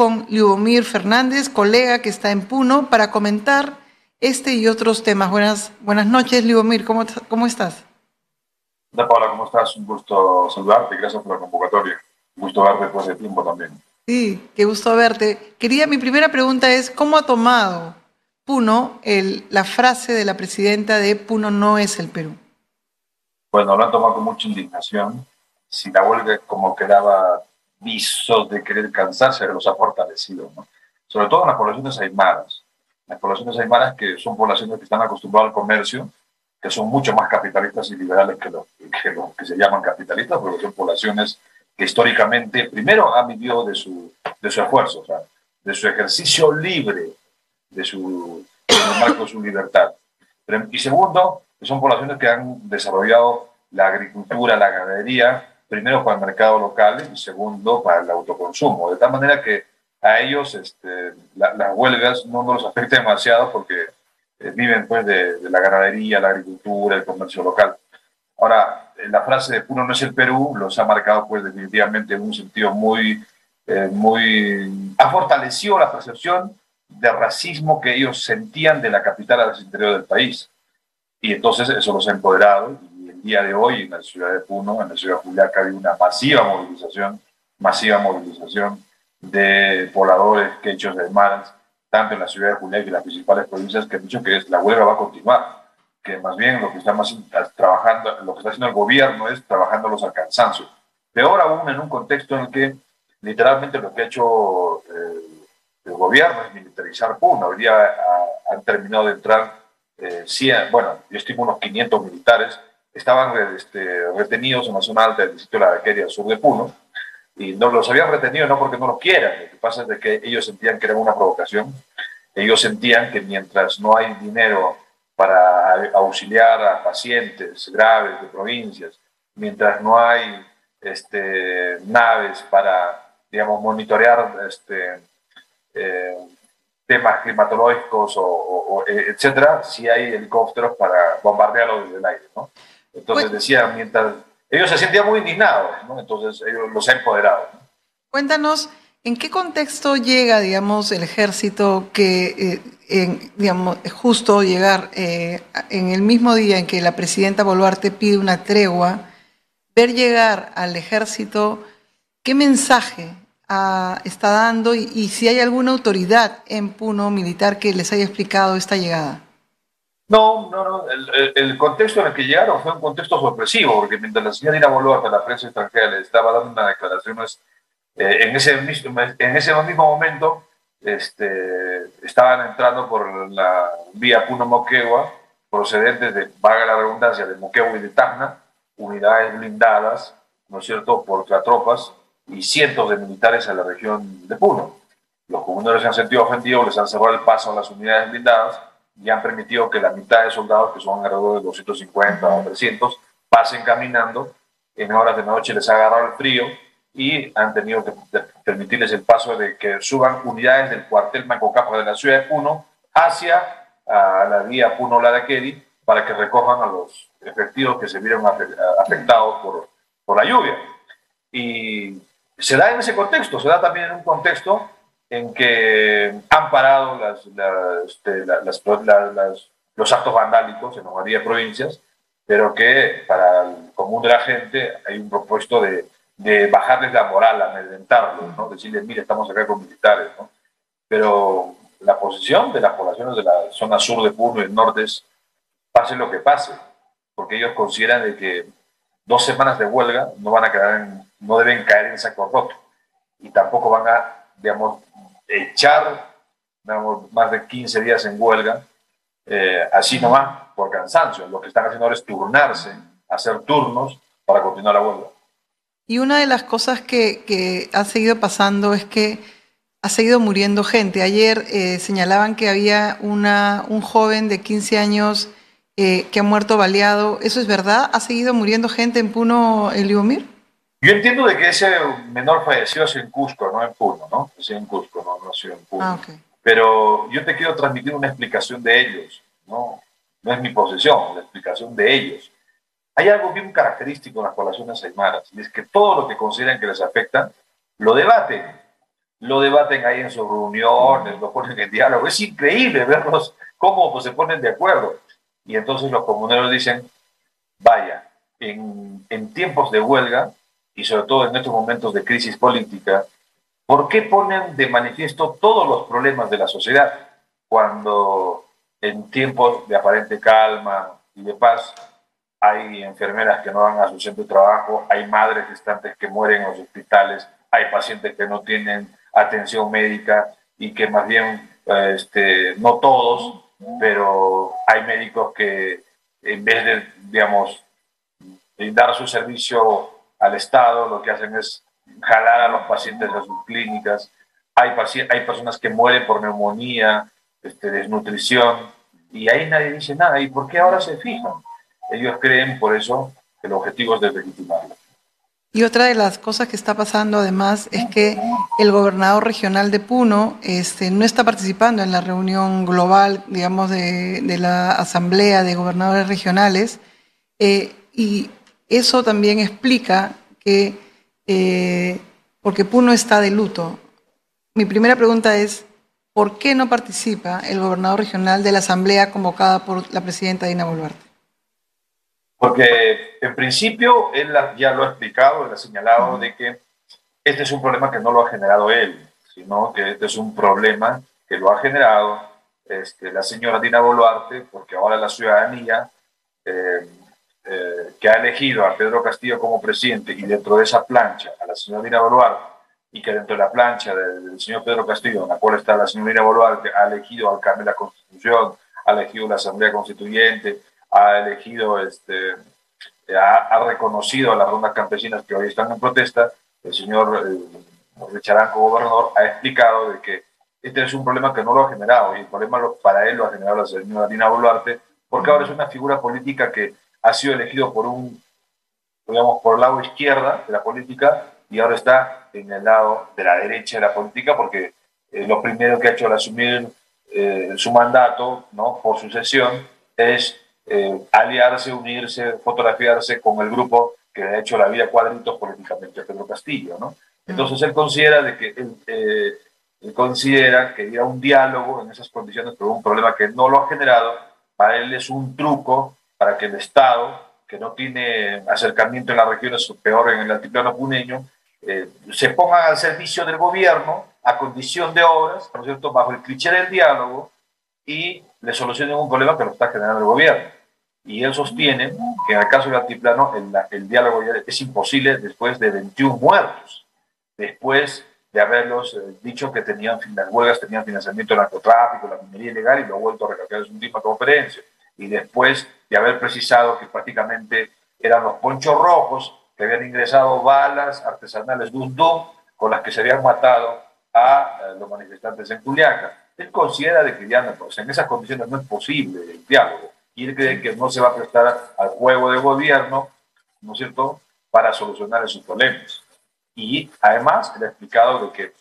con Liubomir Fernández, colega que está en Puno, para comentar este y otros temas. Buenas noches, Liubomir, ¿cómo estás? Hola Paula, ¿cómo estás? Un gusto saludarte, gracias por la convocatoria. Un gusto verte después de tiempo también. Sí, qué gusto verte. Mi primera pregunta es, ¿cómo ha tomado Puno la frase de la presidenta de Puno no es el Perú? Bueno, lo han tomado con mucha indignación. Si la huelga como que daba visos de querer cansarse, los ha fortalecido, ¿no? Sobre todo en las poblaciones aymaras. Las poblaciones aymaras que son poblaciones que están acostumbradas al comercio, que son mucho más capitalistas y liberales que los que se llaman capitalistas, porque son poblaciones que históricamente, primero, han vivido de su esfuerzo, o sea, de su ejercicio libre, en el marco de su libertad. Y segundo, que son poblaciones que han desarrollado la agricultura, la ganadería, primero para el mercado local y segundo para el autoconsumo. De tal manera que a ellos las huelgas no los afecta demasiado porque viven pues de la ganadería, la agricultura, el comercio local. Ahora, la frase de Puno no es el Perú los ha marcado pues definitivamente en un sentido ha fortalecido la percepción de racismo que ellos sentían de la capital hacia el interior del país. Y entonces eso los ha empoderado y el día de hoy en la ciudad de Puno, en la ciudad de Juliaca, hay una masiva movilización de pobladores quechos de Aymaras, tanto en la ciudad de Juliaca y en las principales provincias, que han dicho que la huelga va a continuar, que más bien lo que está trabajando, lo que está haciendo el gobierno es trabajándolos al cansancio. Peor aún en un contexto en el que literalmente lo que ha hecho el gobierno es militarizar Puno. Hoy día han terminado de entrar 100, bueno, yo estimo unos 500 militares, estaban retenidos en la zona alta del distrito de la Araqueria, al sur de Puno, y no los habían retenido no porque no los quieran, lo que pasa es de que ellos sentían que era una provocación, ellos sentían que mientras no hay dinero para auxiliar a pacientes graves de provincias, mientras no hay naves para, digamos, monitorear eh, temas climatológicos etcétera, si hay helicópteros para bombardearlos desde el aire, ¿no? Entonces decían, mientras ellos se sentían muy indignados, ¿no? Entonces ellos los han empoderado, ¿no? Cuéntanos, ¿en qué contexto llega, digamos, el ejército digamos, justo llegar en el mismo día en que la presidenta Boluarte pide una tregua, ver llegar al ejército, qué mensaje está dando y si hay alguna autoridad en Puno militar que les haya explicado esta llegada? No. El contexto en el que llegaron fue un contexto sorpresivo, porque mientras la señora Dina Boluarte a la prensa extranjera le estaba dando unas declaraciones, en ese mismo momento estaban entrando por la vía Puno-Moquegua, procedentes de, valga la redundancia, de Moquegua y de Tacna, unidades blindadas, ¿no es cierto?, por tropas y cientos de militares a la región de Puno. Los comuneros se han sentido ofendidos, les han cerrado el paso a las unidades blindadas y han permitido que la mitad de soldados, que son alrededor de 250 o 300, pasen caminando. En horas de noche les ha agarrado el frío y han tenido que permitirles el paso de que suban unidades del cuartel Mancocapa de la ciudad de Puno hacia la vía Puno-Laraqueri para que recojan a los efectivos que se vieron afectados por la lluvia. Y se da en ese contexto, se da también en un contexto en que han parado los actos vandálicos en la mayoría de provincias, pero que para el común de la gente hay un propósito de bajarles la moral, amedrentarlos, ¿no? Decirles, mire, estamos acá con militares, ¿no? Pero la posición de las poblaciones de la zona sur de Puno y el norte es pase lo que pase, porque ellos consideran de que 2 semanas de huelga no deben caer en saco roto y tampoco van a, digamos, echar, digamos, más de 15 días en huelga, así nomás por cansancio. Lo que están haciendo ahora es turnarse, hacer turnos para continuar la huelga. Y una de las cosas que ha seguido pasando es que ha seguido muriendo gente. Ayer señalaban que había un joven de 15 años que ha muerto baleado. ¿Eso es verdad? ¿Ha seguido muriendo gente en Puno, Liubomir? Yo entiendo de que ese menor falleció en Cusco, no en Puno, ¿no? Sí, en Cusco, no nació en Puno. Ah, ok. Pero yo te quiero transmitir una explicación de ellos, ¿no? No es mi posición, la explicación de ellos. Hay algo bien característico en las poblaciones aymaras, y es que todo lo que consideran que les afecta, lo debaten. lo debaten ahí en sus reuniones, lo ponen en diálogo. Es increíble verlos cómo pues, se ponen de acuerdo. Y entonces los comuneros dicen, vaya, en tiempos de huelga y sobre todo en estos momentos de crisis política, ¿por qué ponen de manifiesto todos los problemas de la sociedad cuando en tiempos de aparente calma y de paz hay enfermeras que no van a su centro de trabajo, hay madres gestantes que mueren en los hospitales, hay pacientes que no tienen atención médica y que más bien, no todos, pero hay médicos que en vez de, digamos, dar su servicio al Estado, lo que hacen es jalar a los pacientes de sus clínicas. Hay personas que mueren por neumonía, desnutrición, y ahí nadie dice nada. ¿Y por qué ahora se fijan? Ellos creen, por eso, que el objetivo es deslegitimarlo. Y otra de las cosas que está pasando además es que el gobernador regional de Puno no está participando en la reunión global, digamos, de la Asamblea de Gobernadores Regionales, y eso también explica que, porque Puno está de luto. Mi primera pregunta es, ¿por qué no participa el gobernador regional de la Asamblea convocada por la presidenta Dina Boluarte? Porque en principio él ya lo ha explicado, él ha señalado de que este es un problema que no lo ha generado él, sino que este es un problema que lo ha generado la señora Dina Boluarte, porque ahora la ciudadanía eh, que ha elegido a Pedro Castillo como presidente y dentro de esa plancha a la señora Dina Boluarte y que dentro de la plancha del señor Pedro Castillo, en la cual está la señora Dina Boluarte, ha elegido al cambio de la Constitución, ha elegido la Asamblea Constituyente, ha elegido, ha reconocido a las rondas campesinas que hoy están en protesta. El señor Richaranco, gobernador, ha explicado de que este es un problema que no lo ha generado y el problema para él lo ha generado la señora Dina Boluarte, porque ahora es una figura política que ha sido elegido digamos, por el lado izquierda de la política y ahora está en el lado de la derecha de la política porque lo primero que ha hecho al asumir su mandato, ¿no?, por sucesión, es aliarse, unirse, fotografiarse con el grupo que ha hecho la vida cuadritos políticamente a Pedro Castillo, ¿no? Entonces él considera de que él considera que ir a un diálogo en esas condiciones por un problema que no lo ha generado, para él es un truco para que el Estado, que no tiene acercamiento en las regiones, o peor en el altiplano puneño, se pongan al servicio del gobierno a condición de obras, ¿no es cierto?, bajo el cliché del diálogo y le solucionen un problema que lo está generando el gobierno. Y él sostiene que en el caso del altiplano el diálogo ya es imposible después de 21 muertos, después de haberlos dicho que las huelgas tenían financiamiento del narcotráfico, la minería ilegal, y lo ha vuelto a recalcar en su última conferencia, y después de haber precisado que prácticamente eran los ponchos rojos que habían ingresado balas artesanales Dum Dum con las que se habían matado a los manifestantes en Juliaca. Él considera de que ya no, pues, en esas condiciones no es posible el diálogo, y él cree que no se va a prestar al juego del gobierno, ¿no es cierto?, para solucionar esos problemas. Y además le ha explicado de que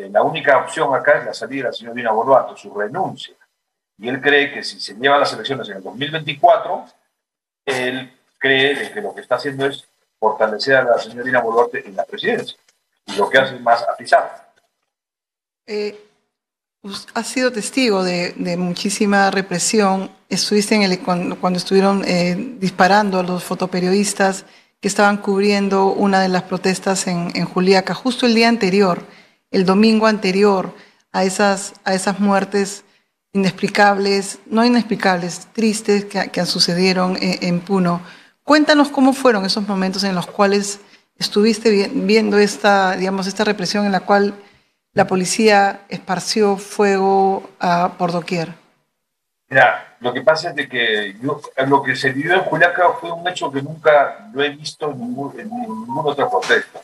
la única opción acá es la salida de la señora Dina Boluarte, su renuncia. Y él cree que si se llevan las elecciones en el 2024, él cree de que lo que está haciendo es fortalecer a la señora Dina Boluarte en la presidencia. Y lo que hace es más atizar. Has sido testigo de muchísima represión. Estuviste cuando estuvieron disparando a los fotoperiodistas que estaban cubriendo una de las protestas en Juliaca, justo el día anterior, el domingo anterior a esas muertes inexplicables, no inexplicables, tristes que sucedieron en Puno. Cuéntanos cómo fueron esos momentos en los cuales estuviste viendo esta represión en la cual la policía esparció fuego por doquier. Mira, lo que pasa es de que lo que se vivió en Juliaca fue un hecho que nunca lo he visto en ninguna otra protesta,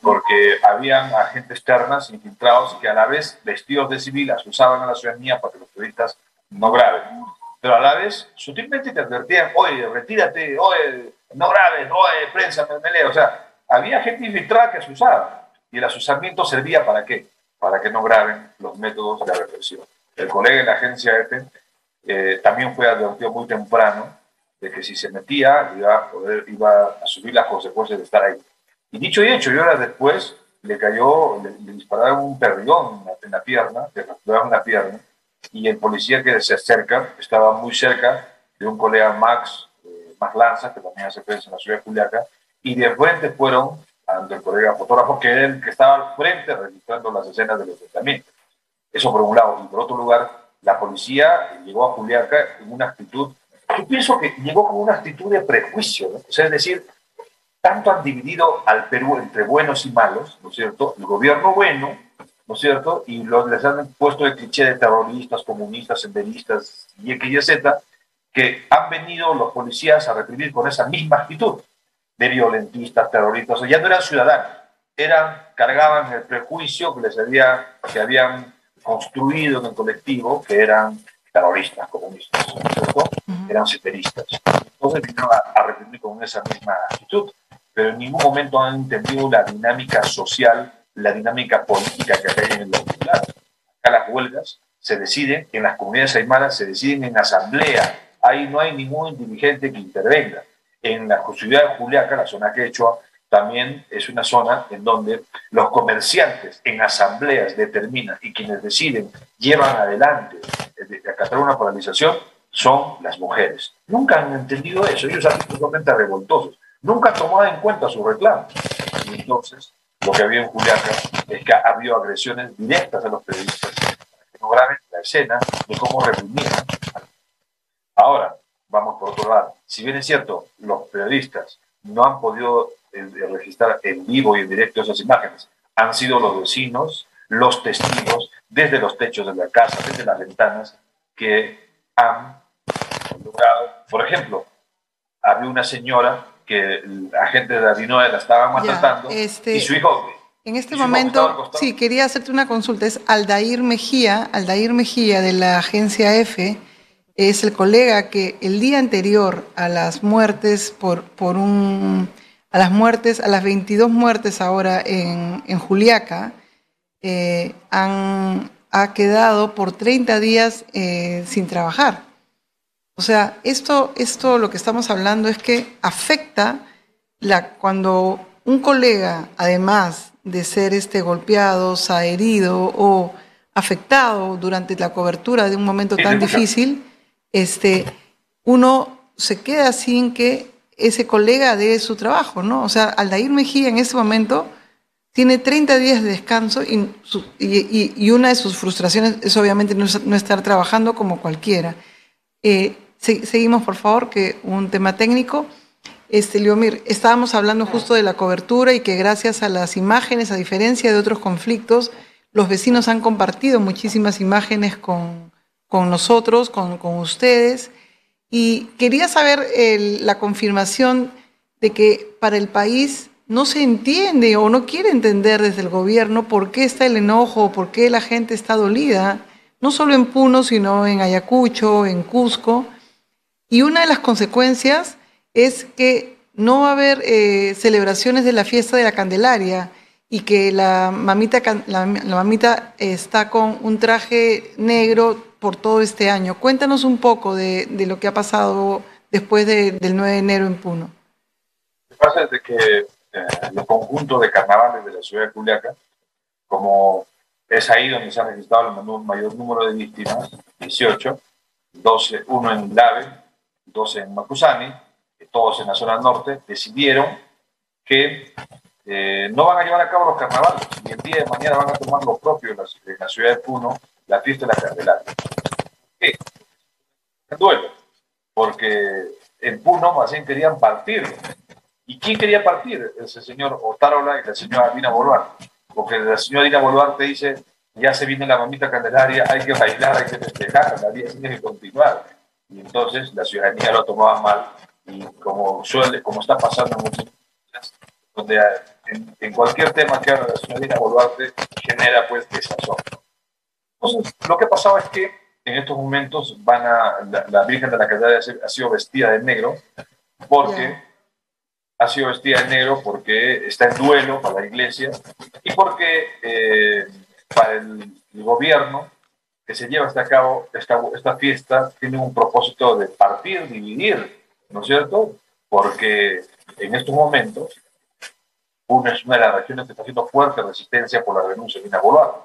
porque habían agentes ternas infiltrados que a la vez, vestidos de civil, asusaban a la ciudadanía para que los periodistas no graben. Pero a la vez, sutilmente te advertían, oye, retírate, oye, no grabes, oye, prensa, me leo. O sea, había gente infiltrada que asusaba. ¿Y el asusamiento servía para qué? Para que no graben los métodos de represión. El colega de la agencia EFE también fue advertido muy temprano de que si se metía iba a asumir las consecuencias de estar ahí. Y dicho y hecho, y horas después, le dispararon un perdigón en la pierna, le fracturaron la pierna, y el policía que se acerca estaba muy cerca de un colega Max Lanza, que también hace prensa en la ciudad de Juliaca, y de frente fueron ante el colega fotógrafo, que era el que estaba al frente registrando las escenas del enfrentamiento. Eso por un lado. Y por otro lugar, la policía llegó a Juliaca en una actitud, yo pienso que llegó con una actitud de prejuicio, ¿no? O sea, es decir, tanto han dividido al Perú entre buenos y malos, ¿no es cierto? El gobierno bueno, ¿no es cierto? Y les han puesto el cliché de terroristas, comunistas, senderistas, y X y Z, que han venido los policías a reprimir con esa misma actitud de violentistas, terroristas, o sea, ya no eran ciudadanos, cargaban el prejuicio que habían construido en el colectivo, que eran terroristas, comunistas, ¿no es cierto? Eran senderistas. Entonces vinieron a reprimir con esa misma actitud, pero en ningún momento han entendido la dinámica social, la dinámica política que hay en los populares. Acá las huelgas se deciden, en las comunidades aymaras se deciden en asamblea, ahí no hay ningún dirigente que intervenga. En la ciudad de Juliaca, la zona quechua, también es una zona en donde los comerciantes en asambleas determinan y quienes deciden, llevan adelante de acatar una paralización, son las mujeres. Nunca han entendido eso, ellos han sido totalmente revoltosos, nunca han tomado en cuenta sus reclamos. Y entonces, lo que había en Juliaca es que ha habido agresiones directas a los periodistas, que no graben la escena de cómo reprimían. Ahora, vamos por otro lado. Si bien es cierto, los periodistas no han podido registrar en vivo y en directo esas imágenes, han sido los vecinos, los testigos, desde los techos de la casa, desde las ventanas, que han logrado. Por ejemplo, había una señora que el agente de Adinoe la estaba maltratando y su hijo... En este momento, sí, quería hacerte una consulta. Es Aldair Mejía de la agencia EFE. Es el colega que el día anterior a las muertes a las 22 muertes ahora en Juliaca, ha quedado por 30 días sin trabajar. O sea, esto lo que estamos hablando es que afecta cuando un colega, además de ser golpeado, herido o afectado durante la cobertura de un momento tan difícil, uno se queda sin que ese colega dé su trabajo, ¿no? O sea, Aldair Mejía en ese momento tiene 30 días de descanso y una de sus frustraciones es obviamente no estar trabajando como cualquiera. Seguimos, por favor, que un tema técnico. Liomir, estábamos hablando justo de la cobertura y que gracias a las imágenes, a diferencia de otros conflictos, los vecinos han compartido muchísimas imágenes con nosotros, con ustedes, y quería saber la confirmación de que para el país no se entiende o no quiere entender desde el gobierno por qué está el enojo, por qué la gente está dolida, no solo en Puno, sino en Ayacucho, en Cusco, y una de las consecuencias es que no va a haber celebraciones de la fiesta de la Candelaria y que la mamita está con un traje negro por todo este año. Cuéntanos un poco de lo que ha pasado después del 9 de enero en Puno. Lo que pasa es que los conjuntos de carnavales de la ciudad de Juliaca, como es ahí donde se ha registrado el mayor número de víctimas, 18, 12, uno en Lave, 12 en Macusani, todos en la zona norte, decidieron que no van a llevar a cabo los carnavales y el día de mañana van a tomar lo propio en la ciudad de Puno, la fiesta de la Candelaria. ¿Qué? En duelo, porque en Puno más bien querían partir. ¿Y quién quería partir? Ese señor Otárola y la señora Dina Boluarte. Porque la señora Dina Boluarte dice, ya se viene la mamita Candelaria, hay que bailar, hay que festejar, la vida tiene que continuar. Y entonces la ciudadanía lo tomaba mal y como está pasando en muchas cosas, donde en cualquier tema que habla la señora Dina Boluarte genera pues desazón. Entonces lo que pasaba es que en estos momentos la Virgen de la Candelaria ha sido vestida de negro porque ha sido vestida de negro porque está en duelo para la iglesia y porque para el gobierno que se lleva a cabo esta fiesta tiene un propósito de partir, dividir, ¿no es cierto? Porque en estos momentos Puno es una de las regiones que está haciendo fuerte resistencia por la renuncia de Dina Boluarte.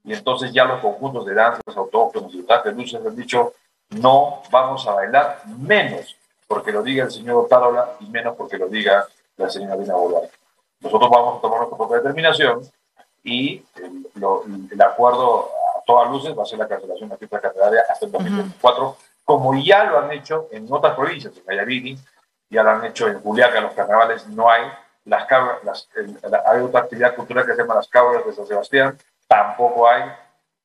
Y entonces ya los conjuntos de danzas autóctonos y de luces han dicho, no vamos a bailar, menos porque lo diga el señor Otárola y menos porque lo diga la señora Dina Boluarte. Nosotros vamos a tomar nuestra propia determinación y el acuerdo a todas luces va a ser la cancelación de la fiesta candelaria hasta el 2024, como ya lo han hecho en otras provincias, en Ayavini, ya lo han hecho en Juliaca, los carnavales no hay, hay otra actividad cultural que se llama las cabras de San Sebastián, tampoco hay,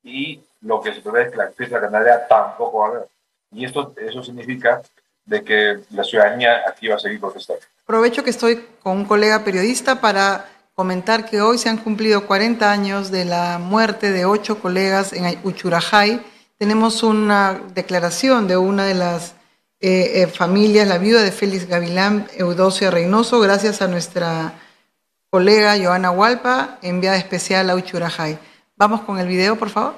y lo que se prevé es que la fiesta candelaria tampoco va a haber. Y eso significa de que la ciudadanía aquí va a seguir protestando. Aprovecho que estoy con un colega periodista para comentar que hoy se han cumplido 40 años de la muerte de 8 colegas en Uchurajay. Tenemos una declaración de una de las familias, la viuda de Félix Gavilán, Eudocia Reynoso, gracias a nuestra colega Joana Hualpa, enviada especial a Uchurajay. Vamos con el video, por favor.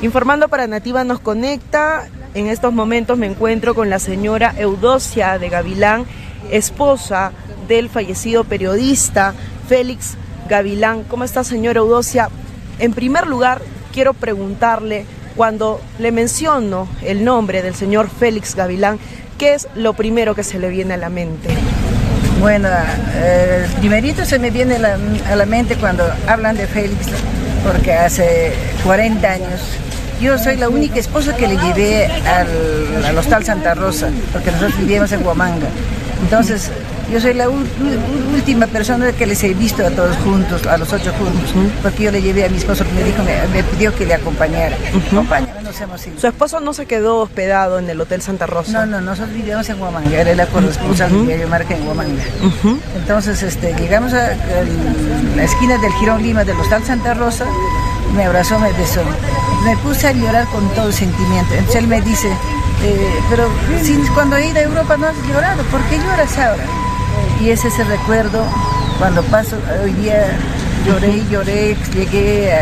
Informando para Nativa nos conecta. En estos momentos me encuentro con la señora Eudocia de Gavilán, esposa del fallecido periodista Félix Gavilán. ¿Cómo está, señora Eudocia? En primer lugar, quiero preguntarle, cuando le menciono el nombre del señor Félix Gavilán, ¿qué es lo primero que se le viene a la mente? Bueno, primerito se me viene a la mente cuando hablan de Félix, porque hace 40 años yo soy la única esposa que le llevé al Hostal Santa Rosa, porque nosotros vivíamos en Huamanga. Entonces, yo soy la última persona que les he visto a todos juntos, a los 8 juntos, porque yo le llevé a mi esposo, me pidió que le acompañara. Acompáñame, nos hemos ido. ¿Su esposo no se quedó hospedado en el Hotel Santa Rosa? No, nosotros vivíamos en Huamanga, era la corresponsal de Diario Marca en Huamanga. Entonces, llegamos a la esquina del Jirón Lima del Hostal Santa Rosa, me abrazó, me besó. Me puse a llorar con todo sentimiento. Entonces él me dice, pero si cuando he ido a Europa no has llorado, ¿por qué lloras ahora? Y ese es el recuerdo, cuando paso, hoy día lloré, llegué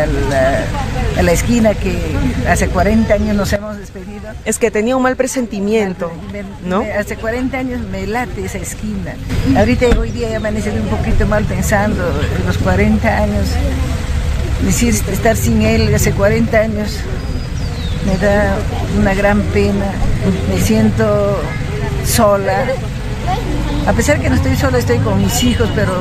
a la esquina que hace 40 años nos hemos despedido. Es que tenía un mal presentimiento, ¿no? Hace 40 años me late esa esquina. Ahorita hoy día he amanecido un poquito mal pensando en los 40 años. Decir estar sin él hace 40 años me da una gran pena, me siento sola, a pesar que no estoy sola, estoy con mis hijos, pero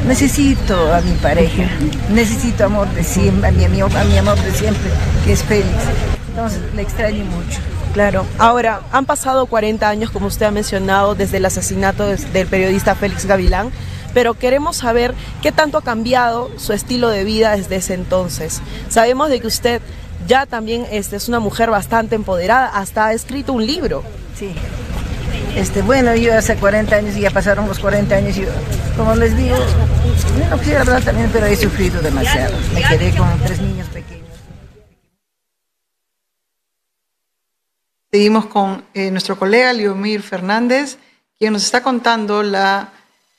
necesito a mi pareja, necesito amor de siempre, a mi amor de siempre, que es Félix, entonces le extraño mucho. Claro. Ahora, han pasado 40 años, como usted ha mencionado, desde el asesinato del periodista Félix Gavilán, pero queremos saber qué tanto ha cambiado su estilo de vida desde ese entonces. Sabemos de que usted ya también es una mujer bastante empoderada, hasta ha escrito un libro. Sí. Bueno, yo hace 40 años, y ya pasaron los 40 años, yo, como les digo, no quisiera hablar también, pero he sufrido demasiado. Me quedé con 3 niños pequeños. Seguimos con nuestro colega Leomir Fernández, quien nos está contando la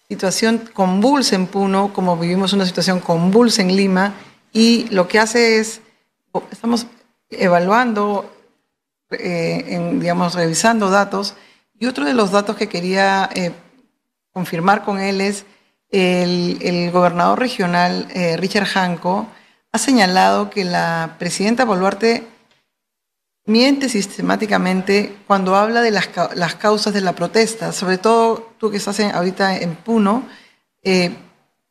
situación convulsa en Puno, como vivimos una situación convulsa en Lima, y lo que hace es, estamos evaluando, digamos, revisando datos, y otro de los datos que quería confirmar con él es el gobernador regional, Richard Janco, ha señalado que la presidenta Boluarte miente sistemáticamente cuando habla de las causas de la protesta, sobre todo tú que estás ahorita en Puno,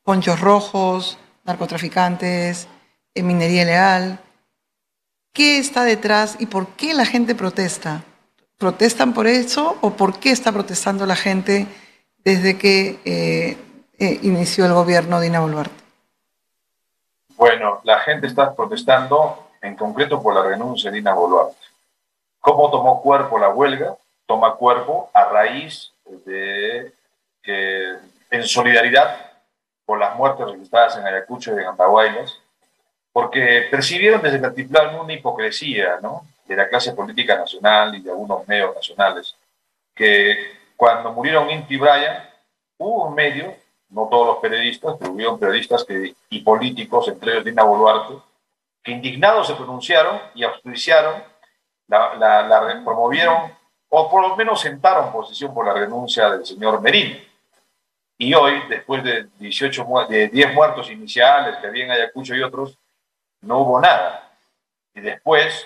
ponchos rojos, narcotraficantes, minería ilegal. ¿Qué está detrás y por qué la gente protesta? ¿Protestan por eso o por qué está protestando la gente desde que inició el gobierno de Dina Boluarte? Bueno, la gente está protestando en concreto por la renuncia de Dina Boluarte. ¿Cómo tomó cuerpo la huelga? Toma cuerpo a raíz de que, en solidaridad por las muertes registradas en Ayacucho y en Andahuaylas, porque percibieron desde el altiplano una hipocresía, ¿no?, de la clase política nacional y de algunos medios nacionales, que cuando murieron Inti y Brian, hubo un medio, no todos los periodistas, pero hubieron periodistas y políticos, entre ellos Dina Boluarte, que indignados se pronunciaron y auspiciaron, promovieron, o por lo menos sentaron posición por la renuncia del señor Merino. Y hoy, después de 10 muertos iniciales que había en Ayacucho y otros, no hubo nada. Y después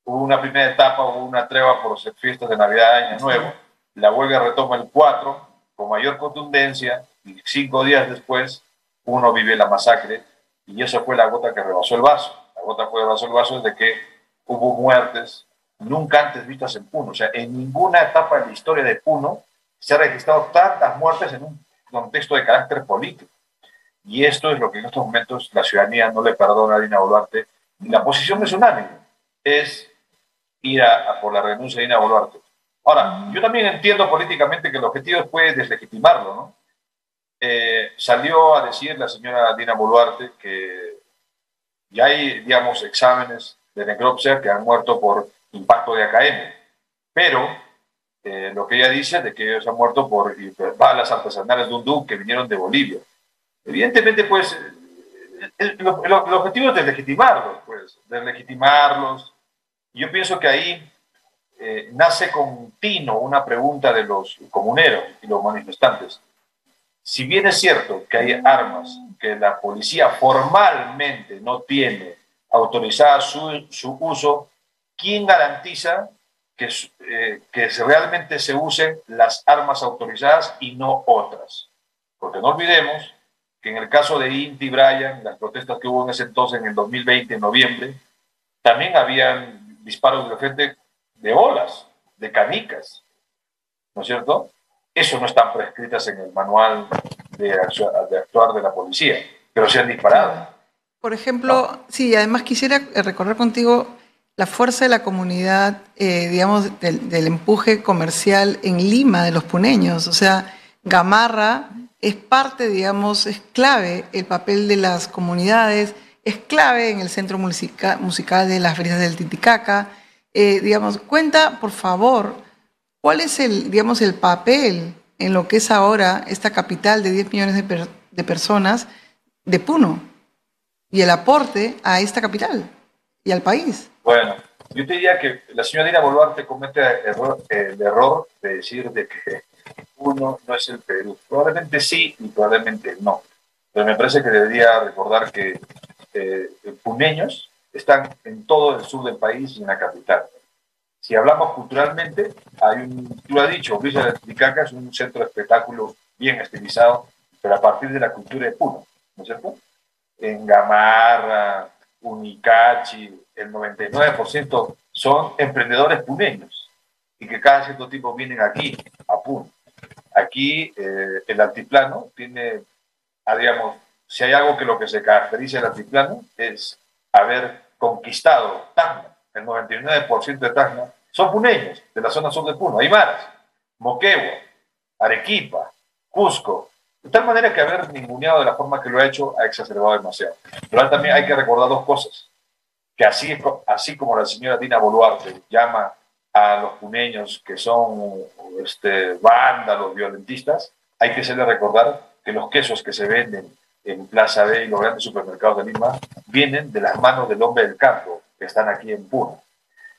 hubo una primera etapa, hubo una tregua por ser fiestas de Navidad, Año Nuevo. La huelga retoma el 4 con mayor contundencia y 5 días después uno vive la masacre y eso fue la gota que rebasó el vaso. La gota que rebasó el vaso es de que hubo muertes nunca antes vistas en Puno. O sea, en ninguna etapa de la historia de Puno se ha registrado tantas muertes en un contexto de carácter político. Y esto es lo que en estos momentos la ciudadanía no le perdona a Dina Boluarte. Y la posición es unánime, es ir a por la renuncia de Dina Boluarte. Ahora, yo también entiendo políticamente que el objetivo es deslegitimarlo, ¿no? Salió a decir la señora Dina Boluarte que ya hay, digamos, exámenes de necropsia que han muerto por impacto de AKM, pero lo que ella dice es de que ellos han muerto por balas artesanales de Undú que vinieron de Bolivia. Evidentemente, pues, el objetivo es deslegitimarlos. Yo pienso que ahí nace con tino una pregunta de los comuneros y los manifestantes. Si bien es cierto que hay armas que la policía formalmente no tiene autorizada su uso, ¿quién garantiza que realmente se usen las armas autorizadas y no otras? Porque no olvidemos que en el caso de Inti y Brian, las protestas que hubo en ese entonces, en el 2020, en noviembre, también habían disparos de frente de olas, de canicas, ¿no es cierto? Eso no están prescritas en el manual de actuar de la policía, pero se han disparado. Por ejemplo, ¿no? Sí, además quisiera recordar contigo la fuerza de la comunidad, digamos, del empuje comercial en Lima de los puneños. O sea, Gamarra es parte, digamos, es clave el papel de las comunidades, es clave en el centro musical de las ferias del Titicaca. Digamos, cuenta, por favor, ¿cuál es digamos, el papel en lo que es ahora esta capital de 10 millones de personas de Puno y el aporte a esta capital y al país? Bueno, yo te diría que la señora Dina Boluarte comete el error de decir de que Puno no es el Perú. Probablemente sí y probablemente no. Pero me parece que debería recordar que puneños están en todo el sur del país y en la capital. Si hablamos culturalmente, tú lo has dicho, Villa del Titicaca es un centro de espectáculos bien estilizado, pero a partir de la cultura de Puno, ¿no es cierto? En Gamarra, Unicachi, el 99% son emprendedores puneños y que cada cierto tiempo vienen aquí, a Puno. Aquí el altiplano tiene, digamos, si hay algo que lo que se caracteriza el altiplano es haber conquistado Tacna. El 99% de Tacna son puneños de la zona sur de Puno, Aymaras, Moquegua, Arequipa, Cusco, de tal manera que haber ninguneado de la forma que lo ha hecho ha exacerbado demasiado. Pero también hay que recordar dos cosas, que así como la señora Dina Boluarte llama a los puneños que son vándalos, violentistas, hay que hacerle recordar que los quesos que se venden en Plaza B y los grandes supermercados de Lima vienen de las manos del hombre del campo que están aquí en Puno.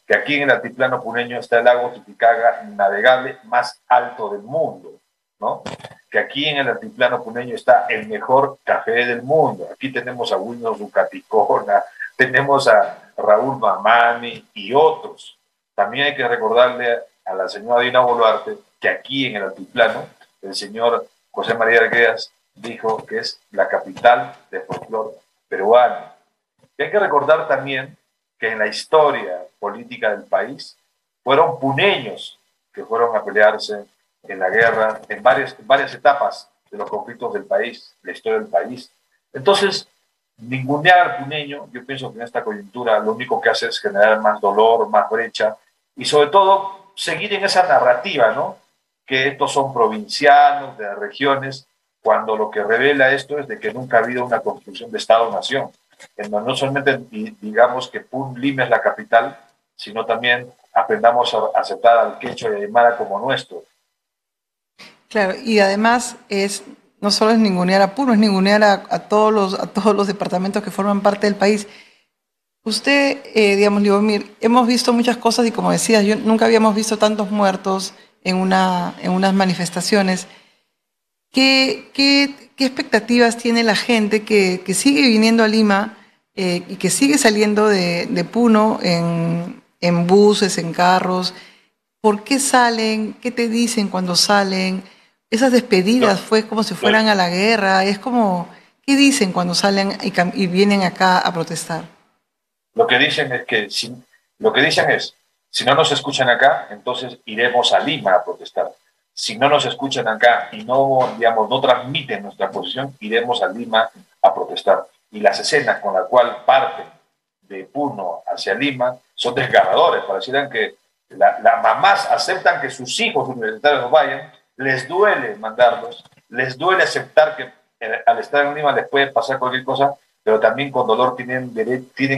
Que aquí en el altiplano puneño está el lago Titicaca navegable más alto del mundo, ¿no? Que aquí en el altiplano puneño está el mejor café del mundo. Aquí tenemos a Wilson Zucaticona, tenemos a Raúl Mamani y otros. También hay que recordarle a la señora Dina Boluarte que aquí en el altiplano el señor José María Arguedas dijo que es la capital del folclore peruano. Y hay que recordar también que en la historia política del país fueron puneños que fueron a pelearse en la guerra, en varias etapas de los conflictos del país, la historia del país. Entonces, ningunear al puneño, yo pienso que en esta coyuntura lo único que hace es generar más dolor, más brecha, y sobre todo seguir en esa narrativa, ¿no? Que estos son provincianos de regiones, cuando lo que revela esto es de que nunca ha habido una construcción de Estado-Nación, en donde no solamente digamos que Lima es la capital, sino también aprendamos a aceptar al quechua y aymara como nuestro. Claro, y además no solo es ningunear a Puno, es ningunear a todos los departamentos que forman parte del país. Usted, digamos, Liubomir, hemos visto muchas cosas y como decías, nunca habíamos visto tantos muertos en unas manifestaciones. ¿Qué expectativas tiene la gente que sigue viniendo a Lima y que sigue saliendo de Puno en buses, en carros? ¿Por qué salen? ¿Qué te dicen cuando salen? Esas despedidas fue como si fueran a la guerra. Es como, ¿qué dicen cuando salen y vienen acá a protestar? Lo que dicen es que si no nos escuchan acá, entonces iremos a Lima a protestar. Si no nos escuchan acá y no, digamos, no transmiten nuestra posición, iremos a Lima a protestar. Y las escenas con las cuales parten de Puno hacia Lima son desgarradores. Parecieran que las mamás aceptan que sus hijos universitarios vayan, les duele mandarlos, les duele aceptar que al estar en Lima les puede pasar cualquier cosa, pero también con dolor tienen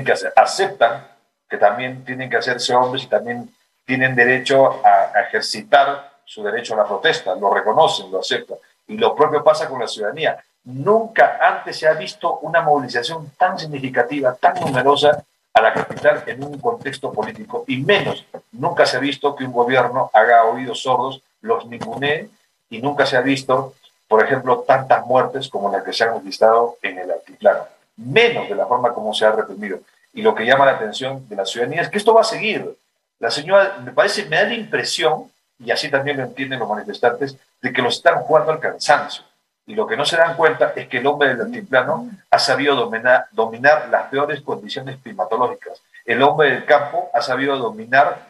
que aceptan que también tienen que hacerse hombres y también tienen derecho a ejercitar su derecho a la protesta, lo reconocen, lo aceptan. Y lo propio pasa con la ciudadanía. Nunca antes se ha visto una movilización tan significativa, tan numerosa a la capital en un contexto político, y menos, nunca se ha visto que un gobierno haga oídos sordos, los ningunee, y nunca se ha visto, por ejemplo, tantas muertes como las que se han registrado en el altiplano, menos de la forma como se ha reprimido. Y lo que llama la atención de la ciudadanía es que esto va a seguir. La señora, me da la impresión, y así también lo entienden los manifestantes, de que los están jugando al cansancio. Y lo que no se dan cuenta es que el hombre del altiplano ha sabido dominar las peores condiciones climatológicas. El hombre del campo ha sabido dominar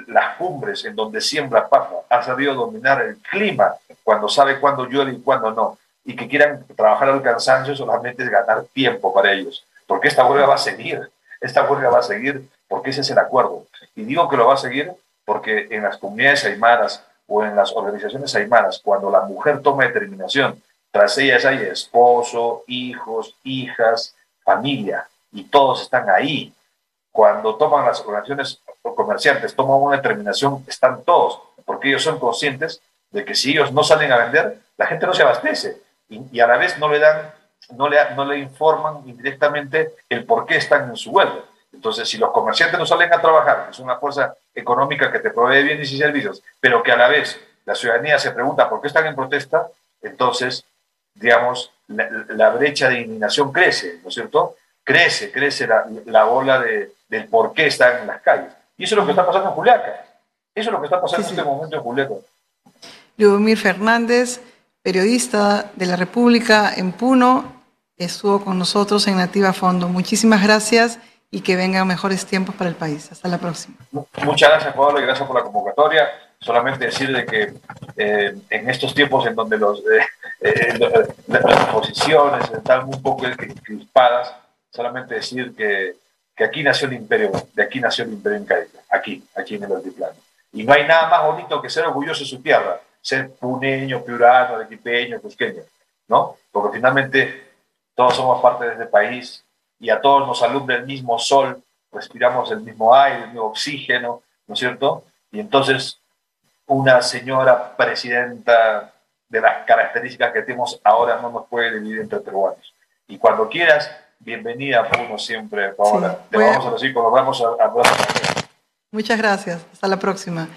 las cumbres en donde siembra papa, ha sabido dominar el clima cuando sabe cuándo llueve y cuándo no. Y que quieran trabajar al cansancio solamente es ganar tiempo para ellos. Porque esta huelga va a seguir. Esta huelga va a seguir porque ese es el acuerdo. Y digo que lo va a seguir porque en las comunidades aymaras o en las organizaciones aymaras, cuando la mujer toma determinación, tras ellas hay esposo, hijos, hijas, familia, y todos están ahí. Cuando toman las organizaciones o comerciantes, toman una determinación, están todos, porque ellos son conscientes de que si ellos no salen a vender, la gente no se abastece, y a la vez no le informan indirectamente el por qué están en su huelga. Entonces, si los comerciantes no salen a trabajar, que es una fuerza económica que te provee bienes y servicios, pero que a la vez la ciudadanía se pregunta por qué están en protesta, entonces, digamos, la brecha de indignación crece, ¿no es cierto? Crece la ola del por qué están en las calles. Y eso es lo que está pasando en Juliaca. Eso es lo que está pasando en este momento en Juliaca. Liudmir Fernández, periodista de la República en Puno, estuvo con nosotros en Nativa a Fondo. Muchísimas gracias y que vengan mejores tiempos para el país. Hasta la próxima. Muchas gracias, Pablo, y gracias por la convocatoria. Solamente decir de que en estos tiempos en donde las posiciones están un poco crispadas, solamente decir que aquí nació el imperio, de aquí nació el imperio incaico, aquí en el altiplano. Y no hay nada más bonito que ser orgulloso de su tierra, ser puneño, piurano, arequipeño, cusqueño, ¿no? Porque finalmente todos somos parte de este país y a todos nos alumbra el mismo sol, respiramos el mismo aire, el mismo oxígeno, ¿no es cierto? Y entonces una señora presidenta de las características que tenemos ahora no nos puede dividir entre peruanos. Y cuando quieras, bienvenida a Puno siempre, Paola. Sí, te vamos a decir cuando vamos a... Muchas gracias. Hasta la próxima.